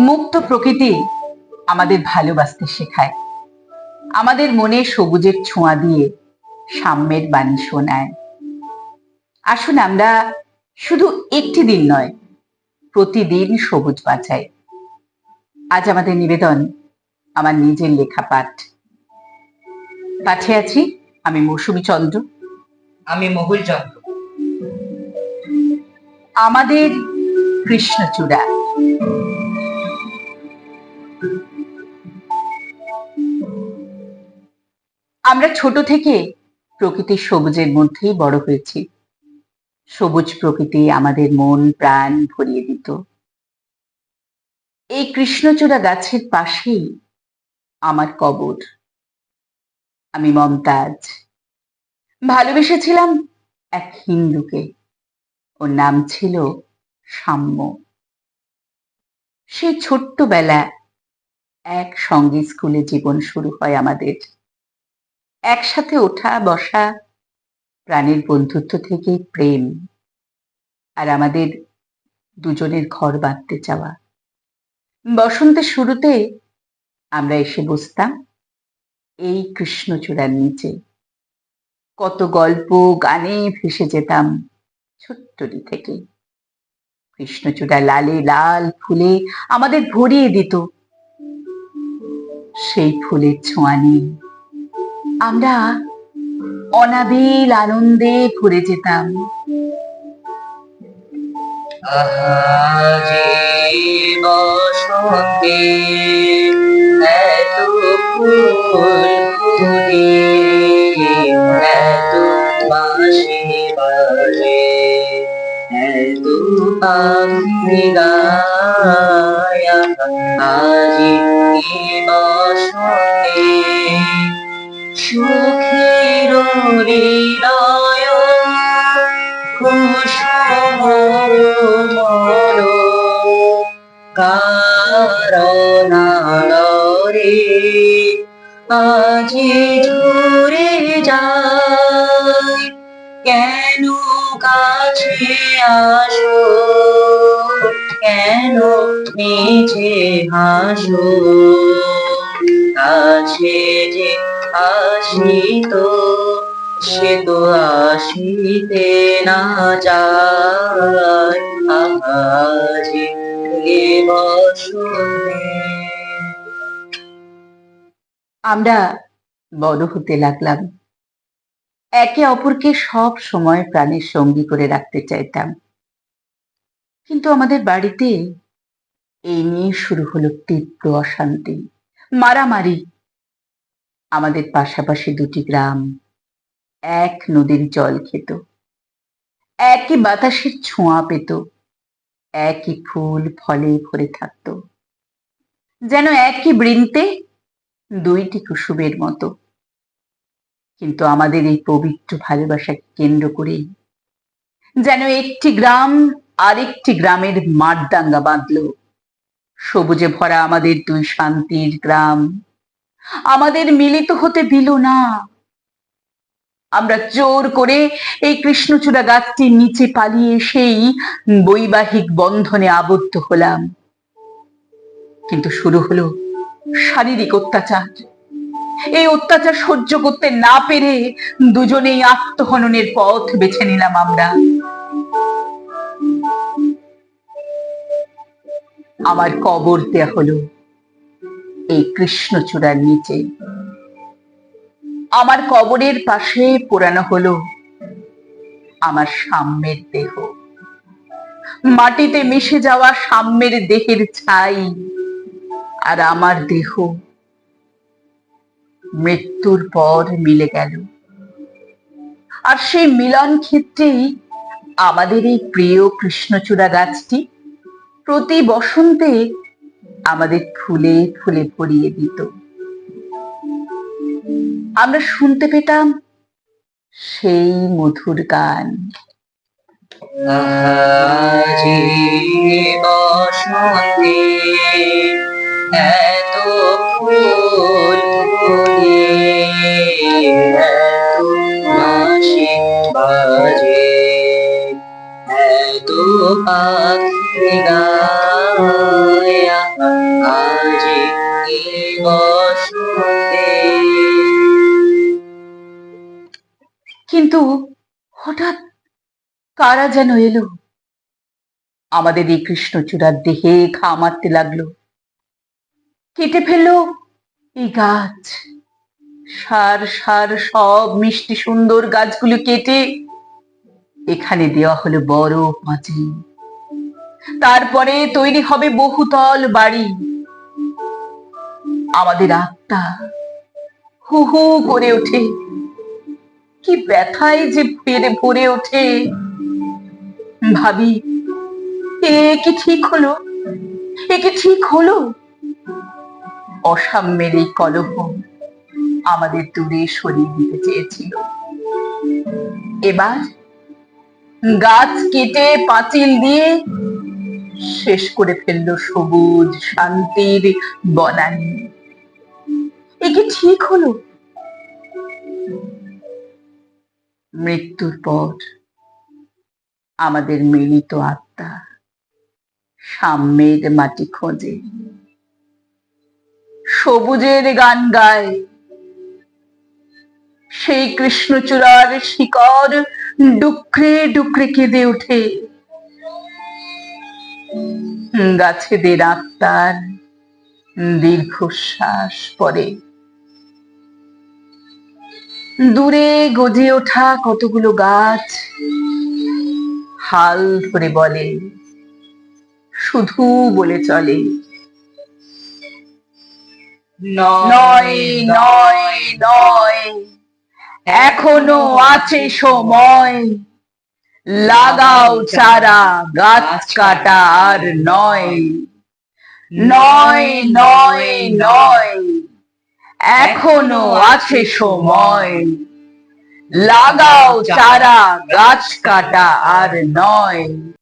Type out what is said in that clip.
মুক্ত প্রকৃতি আমাদের ভালোবাসতে শেখায়, আমাদের মনে সবুজের ছোঁয়া দিয়ে সাম্যের বাণী শোনায়। আসুন আমরা শুধু একটি দিন নয়, প্রতিদিন সবুজ বাঁচাই। আজ আমাদের নিবেদন আমার নিজের লেখা পাঠ। পাঠে আছি আমি মৌসুমী চন্দ্র। আমি মহুল চন্দ্র। আমাদের কৃষ্ণচূড়া। আমরা ছোট থেকে প্রকৃতির সবুজের মধ্যেই বড় হয়েছি। সবুজ প্রকৃতি আমাদের মন প্রাণ ভরিয়ে দিত। এই কৃষ্ণচূড়া গাছের পাশেই আমার কবর। আমি মমতাজ। ভালোবেসেছিলাম এক হিন্দুকে, ওর নাম ছিল সাম্য। সেই ছোট্টবেলা একসঙ্গে স্কুলে জীবন শুরু হয় আমাদের। একসাথে ওঠা বসা, প্রাণের বন্ধুত্ব থেকে প্রেম, আর আমাদের দুজনের ঘর বাঁধতে চাওয়া। বসন্তের শুরুতে আমরা এসে বসতাম এই কৃষ্ণচূড়ার নিচে। কত গল্প গানে ভেসে যেতাম ছোট্টটি থেকে। কৃষ্ণচূড়া লালে লাল ফুলে আমাদের ভরিয়ে দিত। সেই ফুলের ছোঁয়া নিয়ে আমরা অনাবিল আনন্দে ভরে যেতাম। আহাজি বসন্তে এত ফুল ফুটে, এত বাঁশি বাজে, এত পাখি গায়। আজি বসন্তে সুখের হৃদয় কুসুম মর কারণালরে আজি ঝরে যায়। কেন কাছে আসো, কেন নিচে হাসো, কাছে যে আসিত সে তো আসিতে না যায়। আজি বসন্তে। আমরা বড় হতে লাগলাম, একে অপরকে সব সময় প্রাণের সঙ্গী করে রাখতে চাইতাম। কিন্তু আমাদের বাড়িতে এই নিয়ে শুরু হলো তীব্র অশান্তি, মারামারি। আমাদের পাশাপাশি দুটি গ্রাম এক নদীর জল খেত, একই বাতাসের ছোঁয়া পেত, একই ফুল ফলে ভরে থাকতো, যেন একই বৃন্তে দুইটি কুসুমের মতো। কিন্তু আমাদের এই পবিত্র ভালোবাসাকে কেন্দ্র করেই যেন একটি গ্রাম আরেকটি গ্রামের মারদাঙ্গা বাঁধল। সবুজে ভরা আমাদের দুই শান্তির গ্রাম আমাদের মিলিত হতে দিল না। আমরা জোর করে এই কৃষ্ণচূড়া গাছটির নিচে পালিয়ে সেই বৈবাহিক বন্ধনে আবদ্ধ হলাম। কিন্তু শুরু হলো শারীরিক অত্যাচার। এই অত্যাচার সহ্য করতে না পেরে দুজনেই আত্মহননের পথ বেছে নিলাম আমরা। আমার কবর দেয়া হলো এই কৃষ্ণচূড়ার নিচে। আমার কবরের পাশে পোড়ানো হলো আমার সাম্যের দেহ। মাটিতে মিশে যাওয়া সাম্যের দেহের ছাই আর আমার দেহ মৃত্যুর পর মিলে গেল। আর সেই মিলন ক্ষেত্রেই আমাদের এই প্রিয় কৃষ্ণচূড়া গাছটি প্রতি বসন্তে আমাদের ফুলে ফুলে ভরিয়ে দিত। আমরা শুনতে পেতাম সেই মধুর গান। আজি বসন্তে এত ফুল ফুলে, এত বাঁশি বাজে, এত পাখি গায় আজি এই বসন্তে। কিন্তু হঠাৎ কারা যেন এলো, আমাদের এই কৃষ্ণচূড়ার দেহে ঘা মারতে লাগলো, কেটে ফেললো এই গাছ। সার সার সব মিষ্টি সুন্দর গাছগুলো কেটে এখানে দেওয়া হলো বড় পাঁচিল। তারপরে তৈরি হবে বহুতল বাড়ি। আমাদের আত্মা হু হু করে ওঠে, কি ব্যথায় যে ভরে ওঠে। ভাবি, এ কি ঠিক হলো? এ কি ঠিক হলো? অসাম্যের এই কলহ আমাদের দূরে সরিয়ে দিতে চেয়েছিল। এবার গাছ কেটে পাঁচিল দিয়ে শেষ করে ফেললো সবুজ শান্তির বনানী। এ কি ঠিক হলো? মৃত্যুর পর আমাদের মিলিত আত্মা সাম্যের মাটি খোঁজে, সবুজের গান গায়। সেই কৃষ্ণচূড়ার শিকড় ডুকরে ডুকরে কেঁদে ওঠে। গাছেদের আত্মার দীর্ঘশ্বাস পড়ে। দূরে গজে ওঠা কতগুলো গাছ হাল ধরে বলে, শুধু বলে চলে, নয় নয় নয়, এখনো আছে সময়, লাগাও চারা, গাছ কাটা আর নয়। নয় নয় নয়, এখনো আছে সময়, লাগাও চারা, গাছ কাটা আর নয়।